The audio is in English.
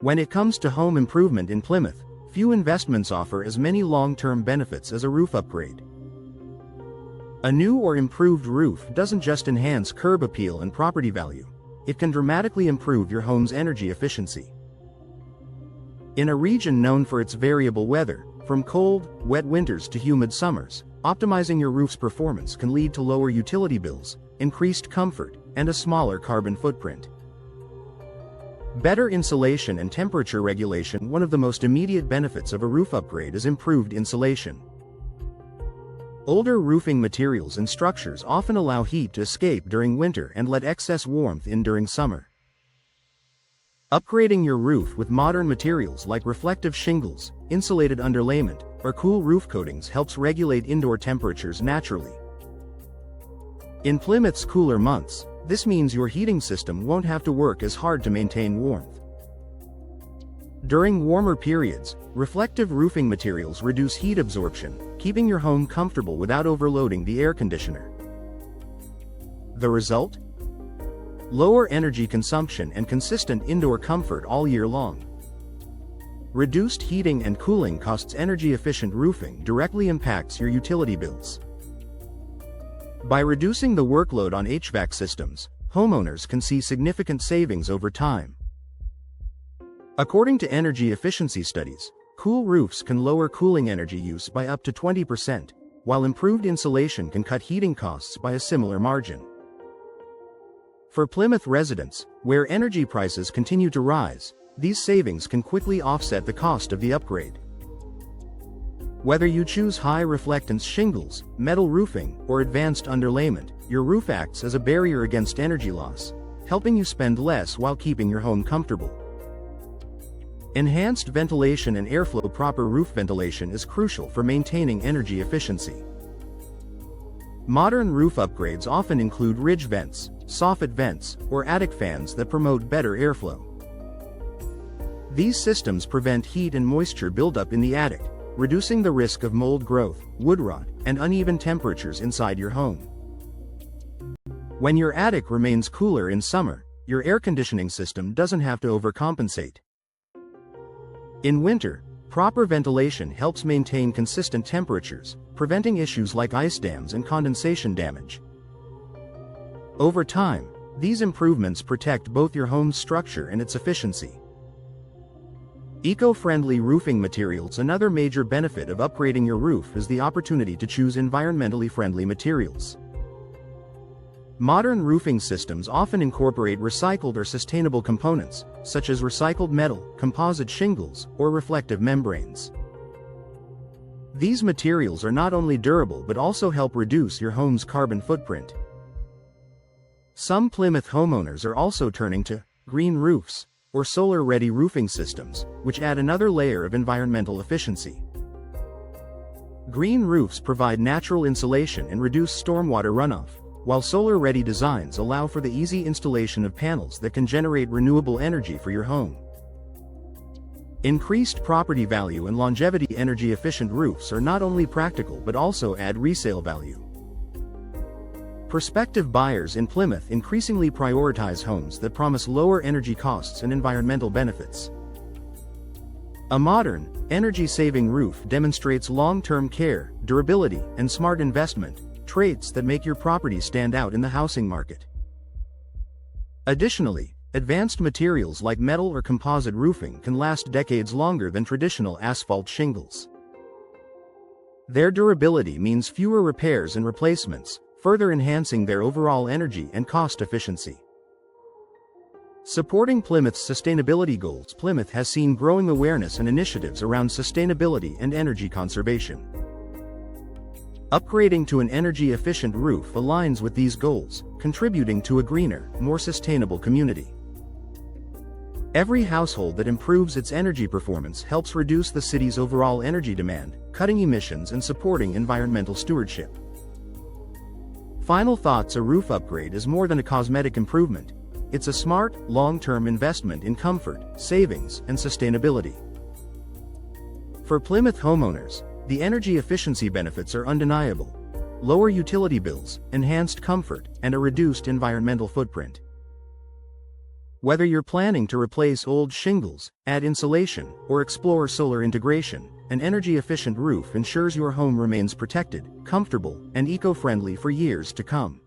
When it comes to home improvement in Plymouth, few investments offer as many long-term benefits as a roof upgrade. A new or improved roof doesn't just enhance curb appeal and property value, it can dramatically improve your home's energy efficiency. In a region known for its variable weather, from cold, wet winters to humid summers, optimizing your roof's performance can lead to lower utility bills, increased comfort, and a smaller carbon footprint. Better insulation and temperature regulation. One of the most immediate benefits of a roof upgrade is improved insulation. Older roofing materials and structures often allow heat to escape during winter and let excess warmth in during summer. Upgrading your roof with modern materials like reflective shingles, insulated underlayment, or cool roof coatings helps regulate indoor temperatures naturally. In Plymouth's cooler months, this means your heating system won't have to work as hard to maintain warmth. During warmer periods, reflective roofing materials reduce heat absorption, keeping your home comfortable without overloading the air conditioner. The result? Lower energy consumption and consistent indoor comfort all year long. Reduced heating and cooling costs. Energy-efficient roofing directly impacts your utility bills. By reducing the workload on HVAC systems, homeowners can see significant savings over time. According to energy efficiency studies, cool roofs can lower cooling energy use by up to 20%, while improved insulation can cut heating costs by a similar margin. For Plymouth residents, where energy prices continue to rise, these savings can quickly offset the cost of the upgrade. Whether you choose high reflectance shingles, metal roofing, or advanced underlayment, your roof acts as a barrier against energy loss, helping you spend less while keeping your home comfortable. Enhanced ventilation and airflow. Proper roof ventilation is crucial for maintaining energy efficiency. Modern roof upgrades often include ridge vents, soffit vents, or attic fans that promote better airflow. These systems prevent heat and moisture buildup in the attic, reducing the risk of mold growth, wood rot, and uneven temperatures inside your home. When your attic remains cooler in summer, your air conditioning system doesn't have to overcompensate. In winter, proper ventilation helps maintain consistent temperatures, preventing issues like ice dams and condensation damage. Over time, these improvements protect both your home's structure and its efficiency. Eco-friendly roofing materials. Another major benefit of upgrading your roof is the opportunity to choose environmentally friendly materials. Modern roofing systems often incorporate recycled or sustainable components, such as recycled metal, composite shingles, or reflective membranes. These materials are not only durable but also help reduce your home's carbon footprint. Some Plymouth homeowners are also turning to green roofs, or solar-ready roofing systems, which add another layer of environmental efficiency. Green roofs provide natural insulation and reduce stormwater runoff, while solar-ready designs allow for the easy installation of panels that can generate renewable energy for your home. Increased property value and longevity. Energy-efficient roofs are not only practical but also add resale value. Prospective buyers in Plymouth increasingly prioritize homes that promise lower energy costs and environmental benefits. A modern, energy-saving roof demonstrates long-term care, durability, and smart investment, traits that make your property stand out in the housing market. Additionally, advanced materials like metal or composite roofing can last decades longer than traditional asphalt shingles. Their durability means fewer repairs and replacements, further enhancing their overall energy and cost efficiency. Supporting Plymouth's sustainability goals. Plymouth has seen growing awareness and initiatives around sustainability and energy conservation. Upgrading to an energy-efficient roof aligns with these goals, contributing to a greener, more sustainable community. Every household that improves its energy performance helps reduce the city's overall energy demand, cutting emissions and supporting environmental stewardship. Final thoughts. A roof upgrade is more than a cosmetic improvement. It's a smart, long-term investment in comfort, savings, and sustainability. For Plymouth homeowners, the energy efficiency benefits are undeniable. Lower utility bills, enhanced comfort, and a reduced environmental footprint. Whether you're planning to replace old shingles, add insulation, or explore solar integration, an energy-efficient roof ensures your home remains protected, comfortable, and eco-friendly for years to come.